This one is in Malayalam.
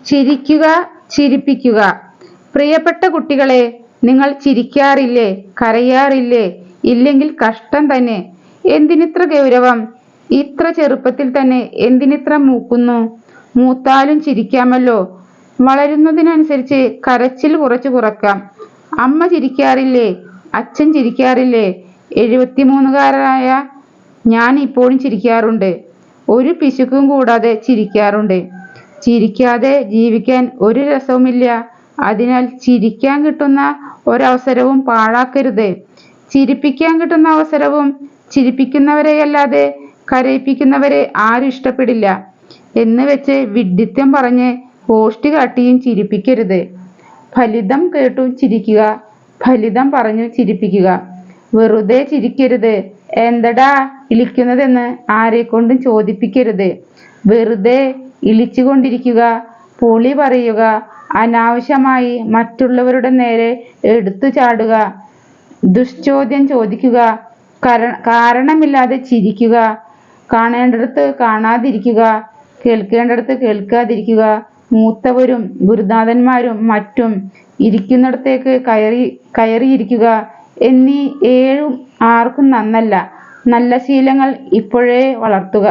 ചിരിക്കുക, ചിരിപ്പിക്കുക. പ്രിയപ്പെട്ട കുട്ടികളെ, നിങ്ങൾ ചിരിക്കാറില്ലേ? കരയാറില്ലേ? ഇല്ലെങ്കിൽ കഷ്ടം തന്നെ. എന്തിനിത്ര ഗൗരവം? ഇത്ര ചെറുപ്പത്തിൽ തന്നെ എന്തിനിത്ര മൂക്കുന്നു? മൂത്താലും ചിരിക്കാമല്ലോ. വളരുന്നതിനനുസരിച്ച് കരച്ചിൽ കുറക്കാം. അമ്മ ചിരിക്കാറില്ലേ? അച്ഛൻ ചിരിക്കാറില്ലേ? 73കാരനായ ഞാൻ ഇപ്പോഴും ചിരിക്കാറുണ്ട്. ഒരു പിശുക്കും കൂടാതെ ചിരിക്കാറുണ്ട്. ചിരിക്കാതെ ജീവിക്കാൻ ഒരു രസവുമില്ല. അതിനാൽ ചിരിക്കാൻ കിട്ടുന്ന ഒരവസരവും പാഴാക്കരുത്. ചിരിപ്പിക്കാൻ കിട്ടുന്ന അവസരവും. ചിരിപ്പിക്കുന്നവരെയല്ലാതെ കരയിപ്പിക്കുന്നവരെ ആരും ഇഷ്ടപ്പെടില്ല എന്ന് വെച്ച് വിഡ്ഢിത്തം പറഞ്ഞ് ഗോഷ്ടി കാട്ടിയും ചിരിപ്പിക്കരുത്. ഫലിതം കേട്ടു ചിരിക്കുക, ഫലിതം പറഞ്ഞു ചിരിപ്പിക്കുക. വെറുതെ ചിരിക്കരുത്. എന്തടാ ഇളിക്കുന്നതെന്ന് ആരെക്കൊണ്ടും ചോദിപ്പിക്കരുത്. വെറുതെ ഇളിച്ചുകൊണ്ടിരിക്കുക, പൊളി പറയുക, അനാവശ്യമായി മറ്റുള്ളവരുടെ നേരെ എടുത്തു ചാടുക, ദുഷ്ചോദ്യം ചോദിക്കുക, കാരണമില്ലാതെ ചിരിക്കുക, കാണേണ്ടിടത്ത് കാണാതിരിക്കുക, കേൾക്കേണ്ടിടത്ത് കേൾക്കാതിരിക്കുക, മൂത്തവരും ഗുരുനാഥന്മാരും മറ്റും ഇരിക്കുന്നിടത്തേക്ക് കയറിയിരിക്കുക എന്നീ 7 ആർക്കും നന്നല്ല. നല്ല ശീലങ്ങൾ ഇപ്പോഴേ വളർത്തുക.